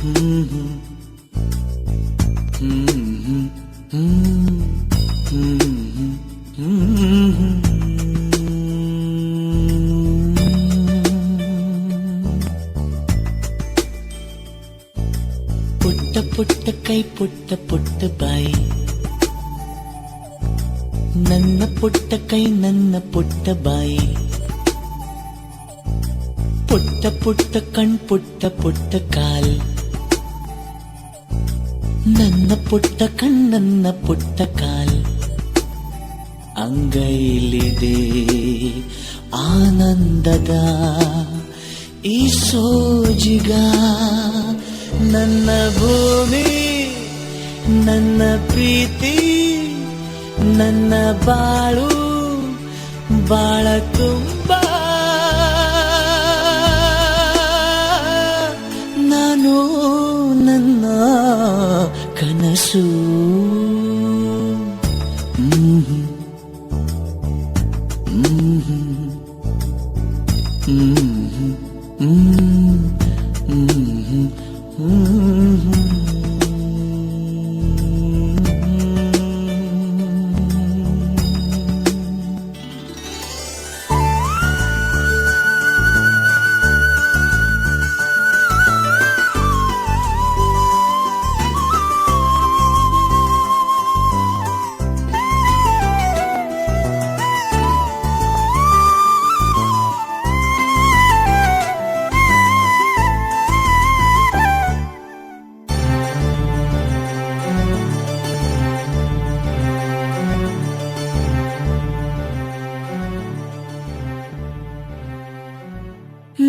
ಪುಟ್ಟ ಪುಟ್ಟ ಕೈ ಪುಟ್ಟ ಪುಟ್ಟ ಬಾಯಿ, ನನ್ನ ಪುಟ್ಟ ಕೈ ನನ್ನ ಪುಟ್ಟ ಬಾಯಿ, ಪುಟ್ಟ ಪುಟ್ಟ ಕಣ್ ಪುಟ್ಟ ಪುಟ್ಟ ಕಾಲ್, ನನ್ನ ಪುಟ್ಟ ಕಣ್ಣನ್ನ ಪುಟ್ಟ ಕಾಲ್, ಅಂಗೈಲಿದೆ ಆನಂದದ ಈ ಸೋಜಿಗ, ನನ್ನ ಭೂಮಿ ನನ್ನ ಪ್ರೀತಿ ನನ್ನ ಬಾಳು ಬಾಳ ತುಂಬ, ನಾನು ನನ್ನ ಕನಸು.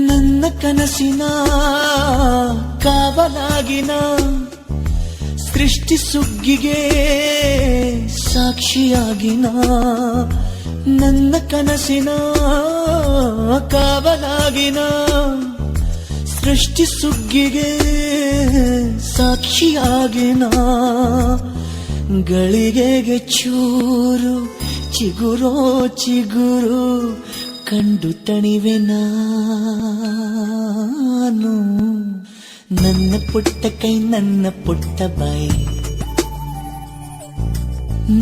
ನನ್ನ ಕನಸಿನ ಕಾವಲಾಗಿನ ಸೃಷ್ಟಿ ಸುಗ್ಗಿಗೆ ಸಾಕ್ಷಿಯಾಗಿನ, ನನ್ನ ಕನಸಿನ ಕಾವಲಾಗಿನ ಸೃಷ್ಟಿ ಸುಗ್ಗಿಗೆ ಸಾಕ್ಷಿಯಾಗಿನ, ಗಳಿಗೆಗೆ ಚೂರು ಚಿಗುರೋ ಚಿಗುರು ಕಂಡು ತಣಿವೆ ನಾನು, ನನ್ನ ಪುಟ್ಟ ಕೈ ನನ್ನ ಪುಟ್ಟ ಬಾಯಿ,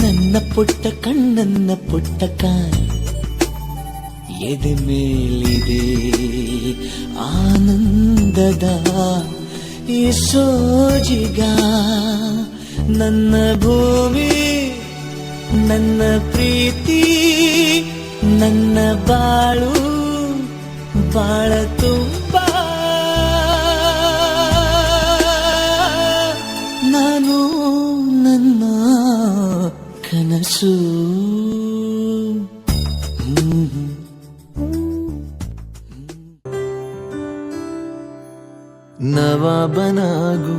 ನನ್ನ ಪುಟ್ಟ ಕಣ್ಣನ್ನ ಪುಟ್ಟ ಕಾಲ್, ಎದೆ ಮೇಲಿದೆ ಆನಂದದ ಈ ಸೋಜಿಗ, ನನ್ನ ಭೂಮಿ ನನ್ನ ಪ್ರೀತಿ ನನ್ನ ಬಾಳು ಬಾಳ ತುಂಬ, ನಾನು ನನ್ನ ಕನಸು. ನವಾಬನಾಗು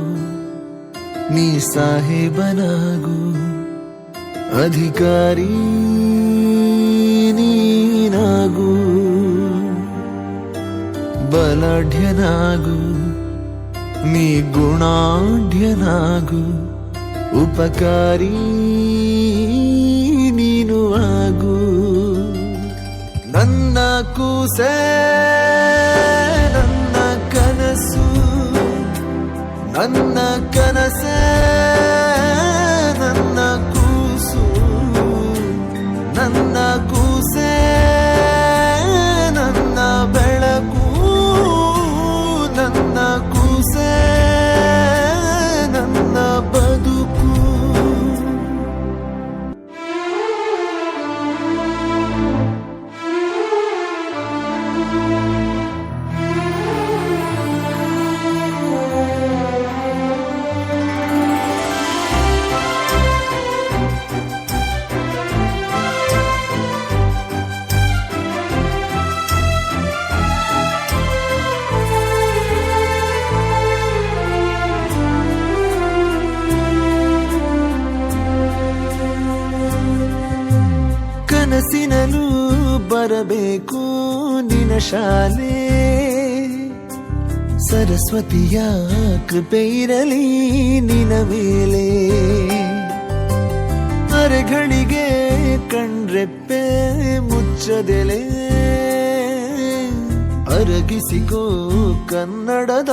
ನೀ ಸಾಹೇಬನಾಗು, ಅಧಿಕಾರಿ ನೀನಾಗು, ಬಲಾಢ್ಯನಾಗು ನೀ ಗುಣಾಢ್ಯನಾಗು, ಉಪಕಾರಿ ನೀನು ಆಗು, ನನ್ನ ಕೂಸೆ ನನ್ನ ಕನಸು, ನನ್ನ ಕನಸೇ ನನ್ನ ಕೂಸು, ನನ್ನ ಕೂಸೆ ನನ್ನ ಬೆಳಕು, ನನ್ನ ಕೂಸೆ ನನ್ನ ಬದುಕು. ಕನಸಿನಲ್ಲೂ ಬರಬೇಕು ನಿನ್ನ ಶಾಲೆ, ಸರಸ್ವತಿಯ ಕೃಪೆ ಇರಲಿ ನಿನ್ನ ಮೇಲೆ, ಅರೆಗಳಿಗೆ ಕಣ್ರೆಪ್ಪೆ ಮುಚ್ಚದೆಲೆ, ಅರಗಿಸಿಕೋ ಕನ್ನಡದ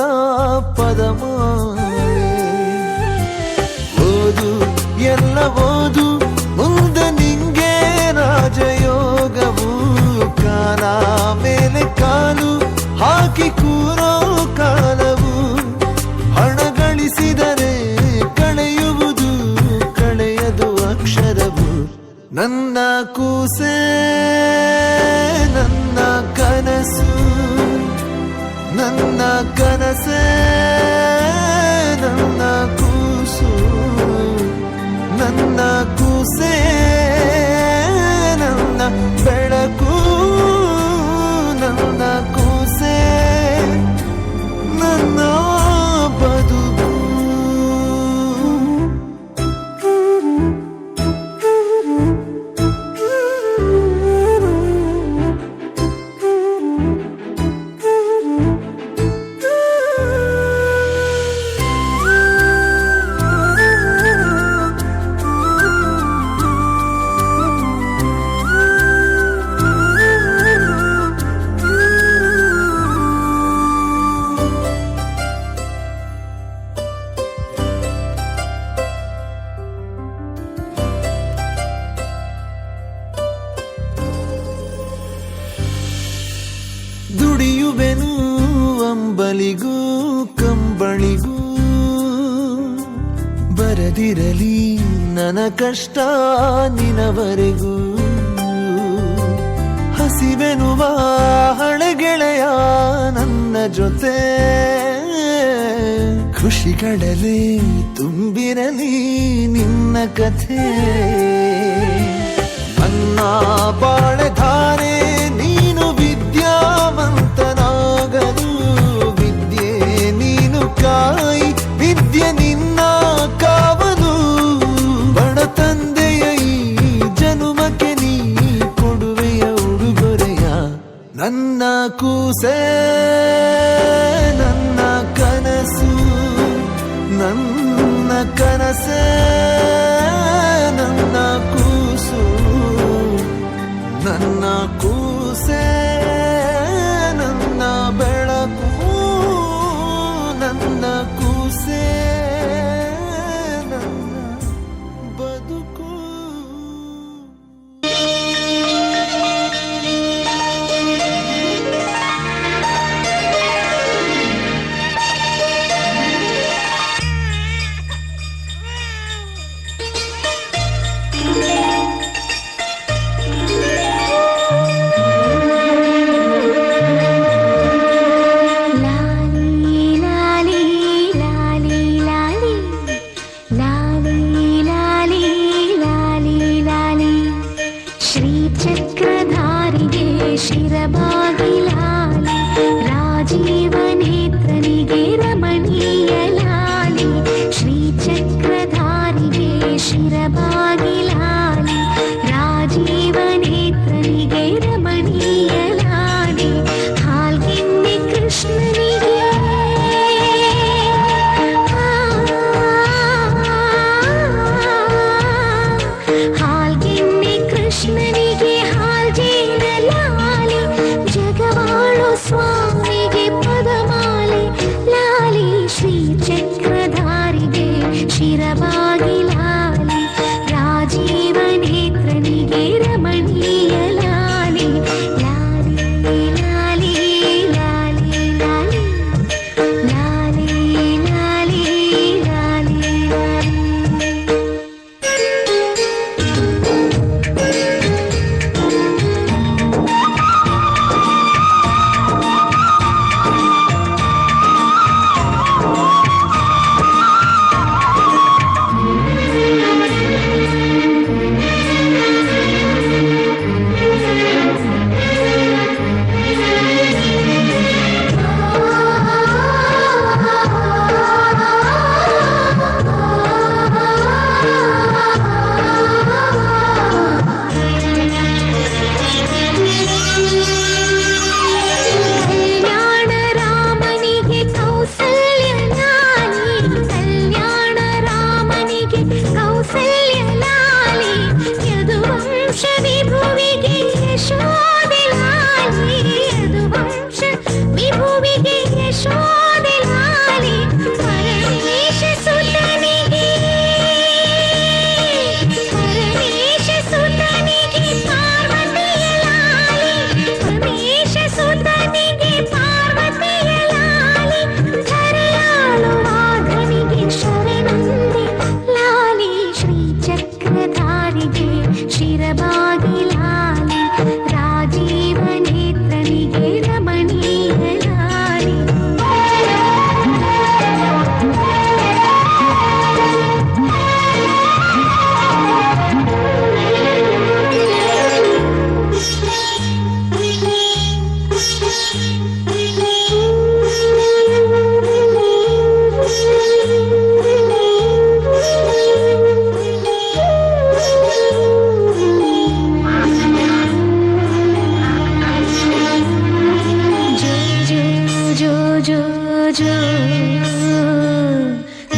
ಪದಮಾಲೆ. ಓದು ಎಲ್ಲ ಓದು, ಮುಂದೆ ನಿಂಗೆ ರಾಜಯೋಗವು. ಕಾಲ ಮೇಲೆ ಕಾಲು ಹಾಕಿ ಕೂರೋ ಕಾಲವು. ಹಣ ಗಳಿಸಿದರೆ ಕಳೆಯುವುದು, ಕಳೆಯದು ಅಕ್ಷರವು. ನನ್ನ ಕೂಸೆ ನನ್ನ ಕನಸು, ನನ್ನ ಕನಸೇ ನನ್ನ ಕೂಸು. ನನ್ನ ಕೂಸೆ ನನ್ನ ಬೆಳಕು, ನನ್ನ ಕೂಸೆ ನನ್ನ ಬದುಕು. ದುಡಿಯುವೆನು ಅಂಬಲಿಗೂ ಕಂಬಳಿಗೂ. ಬರದಿರಲಿ ನನ್ನ ಕಷ್ಟ ನಿನವರೆಗೂ. ಹಸಿವೆನುವ ಹಳೆಗೆಳೆಯ ನನ್ನ ಜೊತೆ. ಖುಷಿಗಳೇ ತುಂಬಿರಲಿ ನಿನ್ನ ಕಥೆ. ನನ್ನ ಬಾಳೆಧಾರೆ ನೀನು ವಿದ್ಯಾವಂತನಾಗಲು. ವಿದ್ಯೆ ನೀನು ಕಾಯಿ, ವಿದ್ಯೆ ನಿನ್ನ ಕಾವಲು. ಬಡ ತಂದೆಯ ಈ ಜನುಮಕ್ಕೆ ನೀ ಕೊಡುವೆಯ ಉಡುಗೊರೆಯ. ನನ್ನ ಕೂಸೆ ನನ್ನ ಕನಸು, ನನ್ನ ಕನಸೇ ನನ್ನ ಕೂಸು. ನನ್ನ ಕೂಸೆ ನನ್ನ ಬೆಳಕು, ನನ್ನ ಕೂಸೆ ನನ್ನ ಬದುಕು.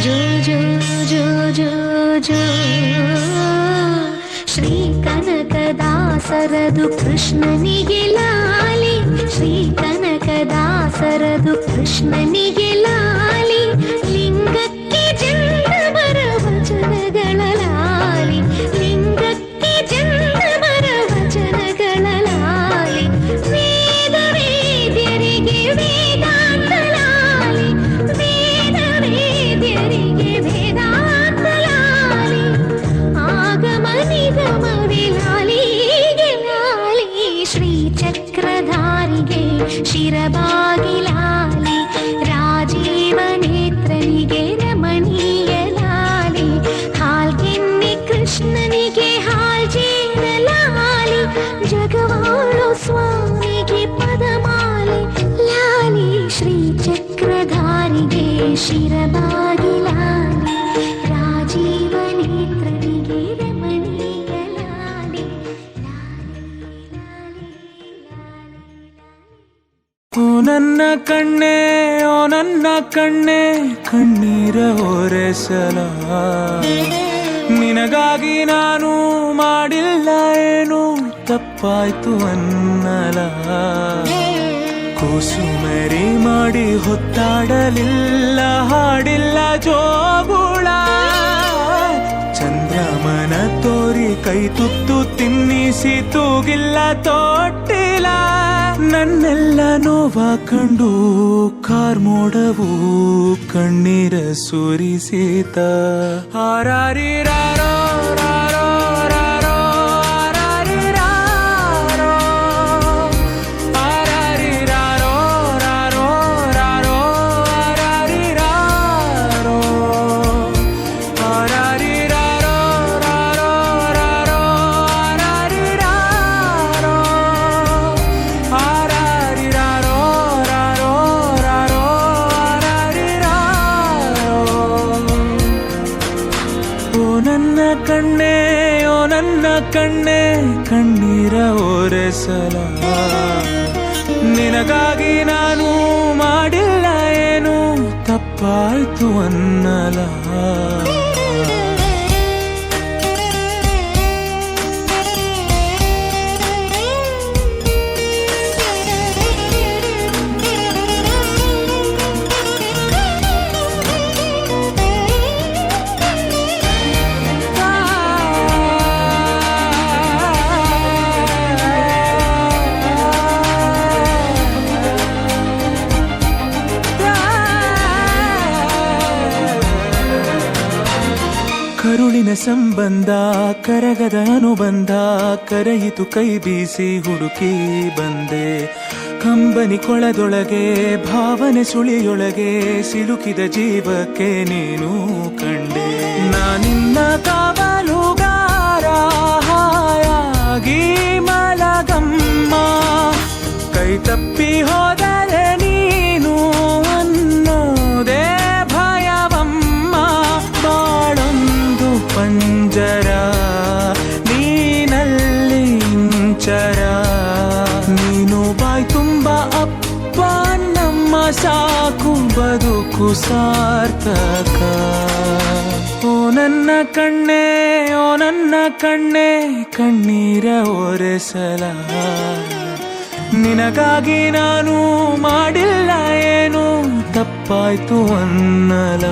ಜೋ ಜೋ ಜೋ ಜೋ ಜೋ ಶ್ರೀ ಕನಕದಾಸರದು ಕೃಷ್ಣನಿಗೆ ಲಾಲಿ, ಶ್ರೀ ಕನಕದಾಸರದು ಕೃಷ್ಣನಿಗೆ ಲಾಲಿ, ಲಿಂಗಕ್ಕೆ ಚಂದಮರ ವಚನಗಳ ಲಾಲಿ, ಲಿಂಗಕ್ಕೆ ಚಂದಮರ ವಚನಗಳ ಲಾಲಿ, ವೇದ ವೇದ್ಯರಿಗೆ ವೇದಾಂತ ಲಾಲಿ, ವೇದ ವೇದ್ಯರಿಗೆ ವೇದಾಂತ ಲಾಲಿ, ಆಗಮ ನಿಗಮವೇ ಲಾಲಿಗೆ ಲಾಲಿ, ಶ್ರೀ ಚಕ್ರಧಾರಿಗೆ ಶಿರಬಾಗಿ ಲಾಲಿ, ರಾಜೀವ ನೇತ್ರನಿಗೆ ರಮಣೀಯ ಲಾಲಿ, ಹಾಲ್ಗೆನ್ನೆ ಕೃಷ್ಣನಿಗೆ ಹಾಲ್ಜೇನ ಲಾಲಿ, ಜಗವಾಳು ಸ್ವಾಮಿಗೆ ಪದಮಾಲೆ ಲಾಲಿ, ಶ್ರೀ ಚಕ್ರಧಾರಿಗೆ ಶಿರಬಾಗಿ ಲಾಲಿ, ರಾಜೀವ ನೇತ್ರನಿಗೆ ರಮಣೀಯ ಲಾಲಿ, ಲಾಲಿ ಲಾಲಿ ಲಾಲಿ. ಓ ನನ್ನ ಕಣ್ಣೆ, ಓ ನನ್ನ ಕಣ್ಣೆ, ಕಣ್ಣೀರ ಒರೆಸಲ ನಿನಗಾಗಿ ನಾನು ಮಾಡಿಲ್ಲ ಏನು ತಪ್ಪಾಯ್ತು ಅನ್ನಲ, ಕೂಸುಮರಿ ಮಾಡಿ ಹೊತ್ತಾಡಲಿಲ್ಲ, ಹಾಡಿಲ್ಲ ಜೋಗುಳ, ಚಂದ್ರಮನ ತೋರಿ ಕೈ ತುತ್ತು ತಿನ್ನಿಸಿ ತೂಗಿಲ್ಲ ತೊಟ್ಟಿಲ್ಲ, ನನ್ನೆಲ್ಲ ನೋವ ಕಂಡು ಕಾರ್ಮೋಡವು ಕಣ್ಣೀರ ಸುರಿಸಿತ, ಹಾರಾರಿರಾರೋ ರಾರೋ ರಾರೋ ಹಾರಾರಿರಾರೋ, ಹಾರಾರಿರಾರೋ ರಾರೋ ರಾರೋ ಹಾರಾರಿರಾರೋ, ಹಾರಾರಿರಾರೋ ರಾರೋ ರಾರೋ ಹಾರಾರಿರಾರೋ, ಹಾರಾರಿರಾರೋ ರಾರೋ ರಾರೋ ಹಾರಾರಿರಾರೋ. ಓ ನನ್ನ ಕಣ್ಣೆ, ಓ ನನ್ನ ಕಣ್ಣೆ, ಕಣ್ಣೀರ ಒರೆಸಲ ನಿನಗಾಗಿ ನಾನು ಮಾಡಿಲ್ಲ ಏನು ತಪ್ಪಾಯ್ತು ಅನ್ನಲ. ಕರುಳಿನ ಸಂಬಂಧ ಕರಗದ ಅನುಬಂಧ ಕರೆಯಿತು ಕೈ ಬೀಸಿ ಹುಡುಕಿ ಬಂದೆ, ಕಂಬನಿ ಕೊಳದೊಳಗೆ ಭಾವನೆ ಸುಳಿಯೊಳಗೆ ಸಿಲುಕಿದ ಜೀವಕ್ಕೆ ನೀನು ಕಂಡೆ, ನಾನಿನ್ನ ಕಾವಲುಗಾರ ಹಾಯಾಗಿ ಮಲಗಮ್ಮ, ಕೈ ತಪ್ಪಿ ಹೋದರೆ ನೀನು ಅನ್ನೋದೇ ಭಯವಮ್ಮ, ಬಾಳೊಂದು ಪಂಜರ ನೀನಲ್ಲಿ ಇಂಚರ, ನೀನು ಬಾಯ್ ತುಂಬ ಅಪ್ಪ ನಮ್ಮ ಸಾಕು ಬದುಕು ಸಾರ್ಥಕ. ಓ ನನ್ನ ಕಣ್ಣೆ, ಓ ನನ್ನ ಕಣ್ಣೆ, ಕಣ್ಣೀರ ಒರೆಸಲ ನಿನಗಾಗಿ ನಾನು ಮಾಡಿಲ್ಲ ಏನು ತಪ್ಪಾಯ್ತು ಅನ್ನಲ,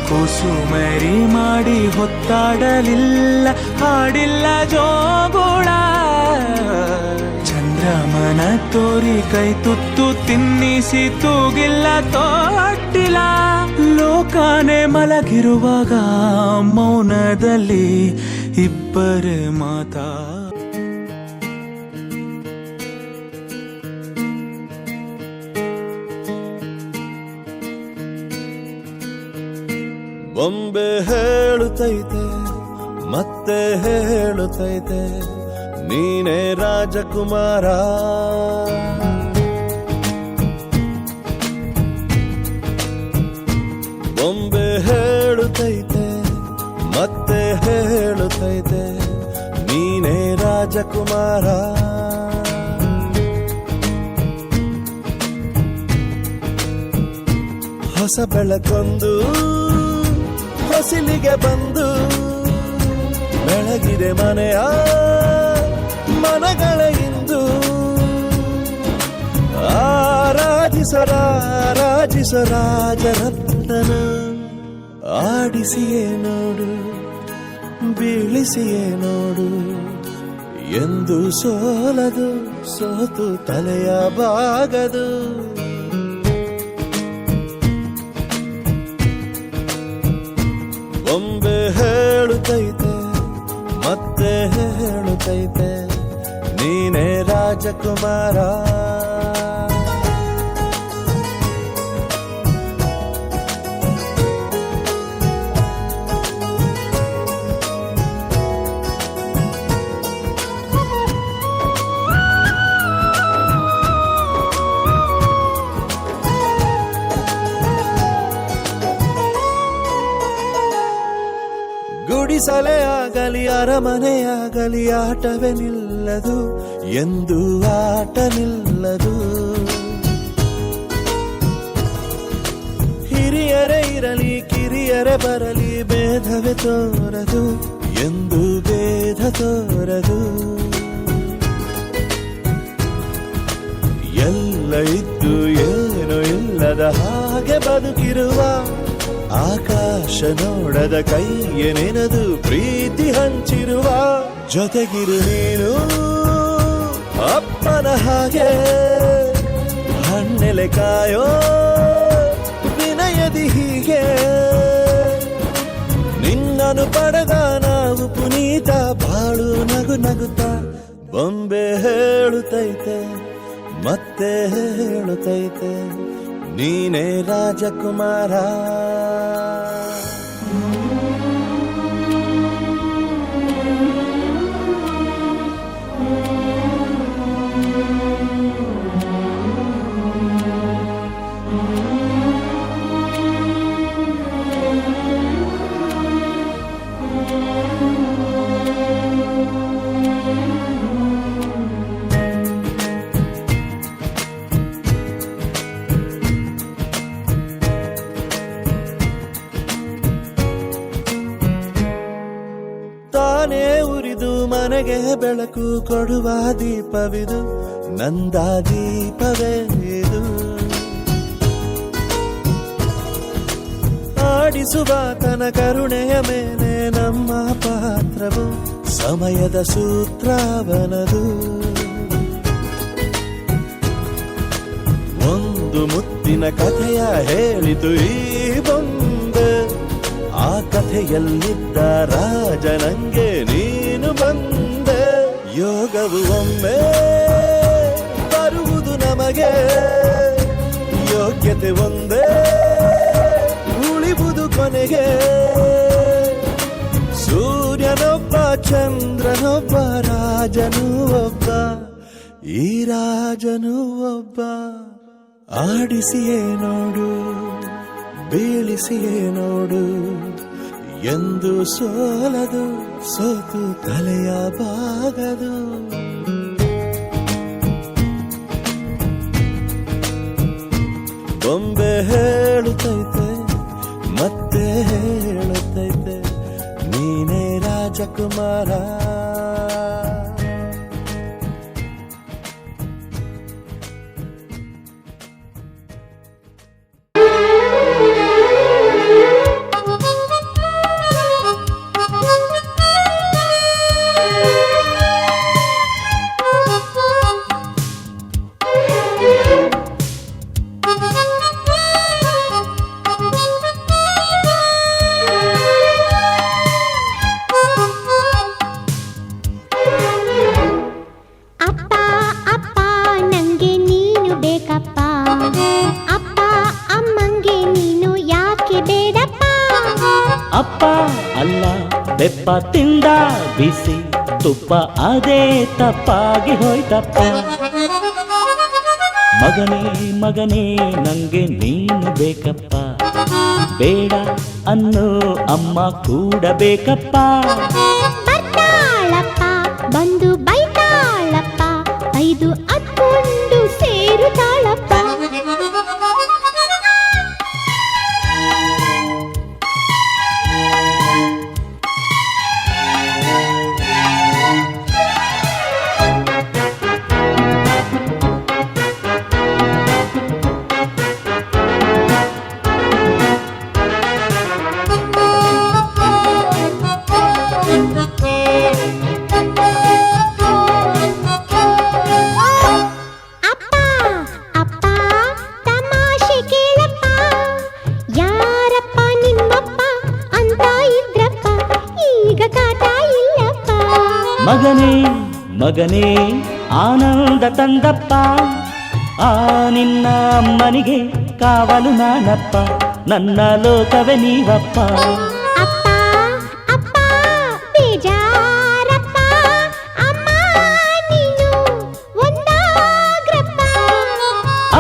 ಕೂಸುಮರಿ ಮಾಡಿ ಹೊತ್ತಾಡಲಿಲ್ಲ, ಹಾಡಿಲ್ಲ ಜೋಗುಳ, ಚಂದ್ರಮನ ತೋರಿ ಕೈ ತುತ್ತು ತಿನ್ನಿಸಿ ತೂಗಿಲ್ಲ ತೊಟ್ಟಿಲ್ಲ, ಲೋಕನೇ ಮಲಗಿರುವಾಗ ಮೌನದಲ್ಲಿ ಇಬ್ಬರೇ ಮಾತಾ. ಬೊಂಬೆ ಹೇಳುತ್ತೈತೆ ಮತ್ತೆ ಹೇಳುತ್ತೈತೆ ನೀನೇ ರಾಜಕುಮಾರ, ಬೊಂಬೆ ಹೇಳುತ್ತೈತೆ ಮತ್ತೆ ಹೇಳುತ್ತೈತೆ ನೀನೇ ರಾಜಕುಮಾರ. ಹೊಸ ಬೆಳಕೊಂದು ಹೊಸಿಲಿಗೆ ಬಂದು ಬೆಳಗಿದೆ ಮನೆಯ ಮನಗಳ ಇಂದು ರಾಜರತ್ನನ ಆಡಿಸಿಯೇ ನೋಡು ಬೀಳಿಸಿಯೇ ನೋಡು ಎಂದು ಸೋಲದು ಸೋತು ತಲೆಯ ಬಾಗದು ಒಮ್ಮೆ ಹೇಳುತ್ತೈತೆ ಮತ್ತೆ ಹೇಳುತ್ತೈತೆ ನೀನೇ ರಾಜಕುಮಾರ ಗುಡಿಸಲೇ ಆಗಲಿ ಅರಮನೆಯಾಗಲಿ ಆಟವೇ ನಿಲ್ಲದು ಎಂದು ಆಟ ನಿಲ್ಲದು ಹಿರಿಯರೇ ಇರಲಿ ಕಿರಿಯರೇ ಬರಲಿ ಭೇದವೇ ತೋರದು ಎಂದು ಭೇದ ತೋರದು ಎಲ್ಲ ಇದ್ದು ಏನು ಇಲ್ಲದ ಹಾಗೆ ಬದುಕಿರುವ ಆಕಾಶ ನೋಡದ ಕೈಯೇ ನೆನೆದು ಪ್ರೀತಿ ಹಂಚಿರುವ ಜೊತೆಗಿರು ನೀನು ಅಪ್ಪನ ಹಾಗೆ ಹಣ್ಣೆಲೆ ಕಾಯೋ ವಿನಯದಿ ಹೀಗೆ ನಿನ್ನನು ಪಡೆದ ನಾವು ಪುನೀತ ಬಾಳು ನಗು ನಗುತ್ತಾ ಬೊಂಬೆ ಹೇಳುತ್ತೈತೆ ಮತ್ತೆ ಹೇಳುತ್ತೈತೆ ನೀನೇ ರಾಜಕುಮಾರ ತಾನೇ ಉರಿದು ಮನೆಗೆ ಬೆಳಕು ಕೊಡುವ ದೀಪವಿದು ನಂದ ದೀಪವೇ ಇದು ಆಡಿಸುವ ತನ ಕರುಣೆಯ ಮೇಲೆ ನಮ್ಮ ಪಾತ್ರವು ಸಮಯದ ಸೂತ್ರವನದು ಒಂದು ಮುತ್ತಿನ ಕಥೆಯ ಹೇಳಿತು ಈ ಬೊಂಬೆ ಆ ಕಥೆಯಲ್ಲಿದ್ದ ರಾಜ ನಂಗೆ ನೀನು ಬಂದೆ ಯೋಗವು ಒಮ್ಮೆ ಬರುವುದು ನಮಗೆ ಯೋಗ್ಯತೆ ಒಂದೇ ಉಳಿವುದು ಕೊನೆಗೆ ಸೂರ್ಯನೊಬ್ಬ ಚಂದ್ರನೊಬ್ಬ ರಾಜನು ಒಬ್ಬ ಈ ರಾಜನು ಒಬ್ಬ ಆಡಿಸಿಯೇ ನೋಡು ಬೀಳಿಸಿಯೇ ನೋಡು ಎಂದು ಸೋಲದು ಸೋತು ತಲೆಯ ಬಾಗದು ಬೊಂಬೆ ಹೇಳುತ್ತೈತೆ ಮತ್ತೆ ಹೇಳುತ್ತೈತೆ ನೀನೇ ರಾಜಕುಮಾರ ಅಪ್ಪ ಅಲ್ಲ ಬೆಪ್ಪ ತಿಂದ ಬಿಸಿ ತುಪ್ಪ ಅದೇ ತಪ್ಪಾಗಿ ಹೋಯ್ತಪ್ಪ ಮಗನೇ ಮಗನೇ ನಂಗೆ ನೀನು ಬೇಕಪ್ಪ ಬೇಡ ಅನ್ನೋ ಅಮ್ಮ ಕೂಡ ಬೇಕಪ್ಪ ಬರ್ತಾಳಪ್ಪ ಬಂದು ಬೈತಾಳಪ್ಪ ಐದು ಅತ್ಕೊಂಡು ಸೇರುತ್ತಾಳಪ್ಪ ಮಗನೇ ಮಗನೇ ಆನಂದ ತಂದಪ್ಪ, ಆ ನಿನ್ನ ಅಮ್ಮನಿಗೆ ಕಾವಲು ನಾನಪ್ಪ, ನನ್ನ ಲೋಕವೇ ನೀವಪ್ಪ. ಅಪ್ಪ ಅಪ್ಪ ಬೇಜಾರಪ್ಪ, ಅಮ್ಮ ನೀನು ಒಂದಾಗ್ರಪ್ಪ.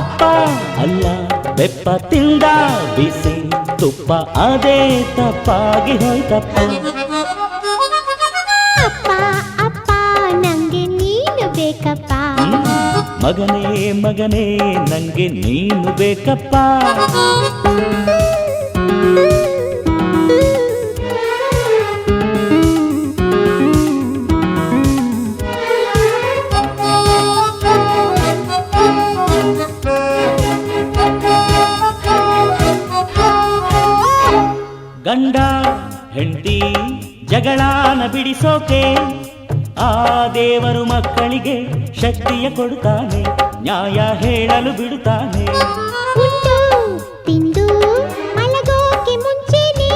ಅಪ್ಪ ಅಲ್ಲ ಬೆಪ್ಪ ತಿಂದ ಬಿಸಿ ತುಪ್ಪ, ಅದೇ ತಪ್ಪಾಗಿ ಹೋಯ್ತಪ್ಪ. ಅಪ್ಪ ಅಪ್ಪ ನಂಗೆ ನೀನು ಬೇಕಪ್ಪ, ಮಗನೇ ಮಗನೇ ನಂಗೆ ನೀನು ಬೇಕಪ್ಪ. ಗಂಡ ಹೆಂಡತಿ ಜಗಳಾನ ಬಿಡಿಸೋಕೆ ಆ ದೇವರು ಮಕ್ಕಳಿಗೆ ಶಕ್ತಿಯ ಕೊಡುತ್ತಾನೆ, ನ್ಯಾಯ ಹೇಳಲು ಬಿಡುತ್ತಾನೆ. ಉಂಡು ತಿಂದು ಮಲಗೋಕೆ ಮುಂಚೆನೆ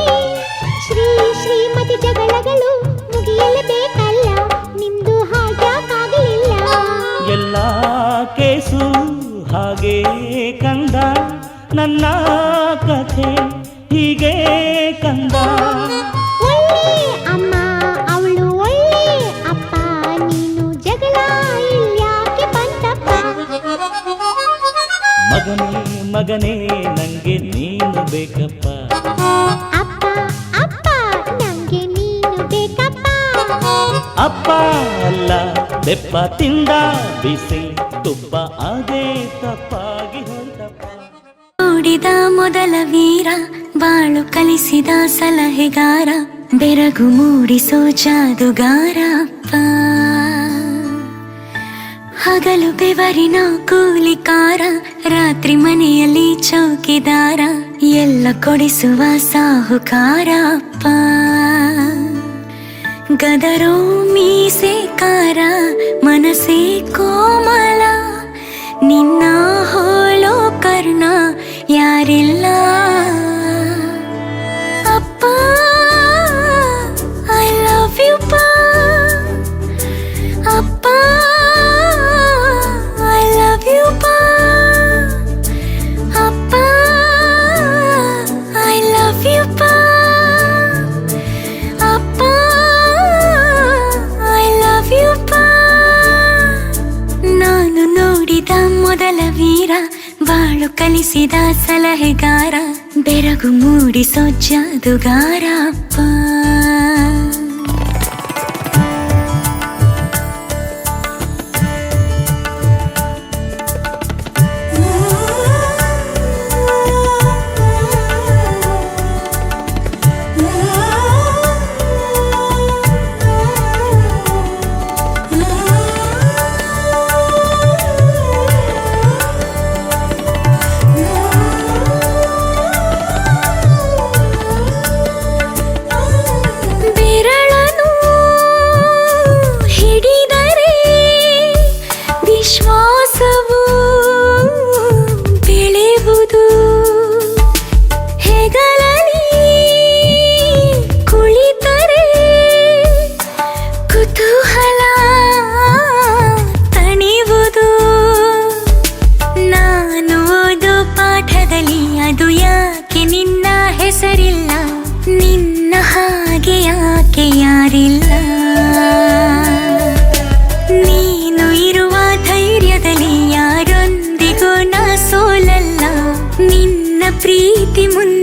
ಶ್ರೀಮತಿ ಜಗಳಗಳು ಮುಗಿಯಲೇಬೇಕಲ್ಲ, ನಿಮ್ದು ಹಾಗ್ಯಾಕಾಗಲಿಲ್ಲ. ಎಲ್ಲ ಕೇಸು ಹಾಗೆ ಕಂದ, ನನ್ನ ಕಥೆ ಹೀಗೆ ಕಂದ. ಒಳ್ಳೆ ಅಮ್ಮ ಅವಳು ಒಳ್ಳೆ ಅಪ್ಪ, ನೀನು ಜಗಳ ಇಲ್ಯಾಕೆ ಬಂತಪ್ಪ. ಮಗನೇ ಮಗನೇ ನಂಗೆ ನೀನು ಬೇಕಪ್ಪ. ಅಪ್ಪ ಅಪ್ಪ ನಂಗೆ ನೀನು ಬೇಕಪ್ಪ. ಅಪ್ಪ ಅಲ್ಲ ಬೆಪ್ಪ ತಿಂದ ಬಿಸಿ ತುಪ್ಪ, ಅದೇ ತಪ್ಪಾಗಿ ಹೋಯ್ತಪ್ಪ. ನೋಡಿದ ಮೊದಲ ವೀರ, ಬಾಳು ಕಲಿಸಿದ ಸಲಹೆಗಾರ, ಬೆರಗು ಮೂಡಿಸೋ ಜಾದುಗಾರ ಅಪ್ಪ. ಹಗಲು ಬೆವರಿನ ಕೂಲಿಕಾರ, ರಾತ್ರಿ ಮನೆಯಲ್ಲಿ ಚೌಕಿದಾರ, ಎಲ್ಲ ಕೊಡಿಸುವ ಸಾಹುಕಾರ ಅಪ್ಪ. ಗದರೋ ಮೀಸೆಕಾರ, ಮನಸ್ಸೇ ಕೋಮಲ, ನಿನ್ನ ಹೋಲೋ ಕರ್ಣ ಯಾರಿಲ್ಲ. ಅಪ್ಪ ಐ ಲವ್ ಯು ಪಾ, ಅಪ್ಪ ಐ ಲವ್ ಯು ಪಾ, ಅಪ್ಪ ಐ ಲವ್ ಯು ಪಾ, ಅಪ್ಪ ಐ ಲವ್ ಯು ಪಾ. ನಾನು ನೋಡಿದ ಮೊದಲ ವೀರ, ಬಾಳು ಕಲಿಸಿದ ಸಲಹೆಗಾರ, ಬೆರಗು ಮೂಡಿಸೋ ಜಾದುಗಾರ ಅಪ್ಪ. ಯಾರಿಲ್ಲ, ನೀನು ಇರುವ ಧೈರ್ಯದಲ್ಲಿ ಯಾರೊಂದಿಗೂ ನಾ ಸೋಲಲ್ಲ, ನಿನ್ನ ಪ್ರೀತಿ ಮುಂದೆ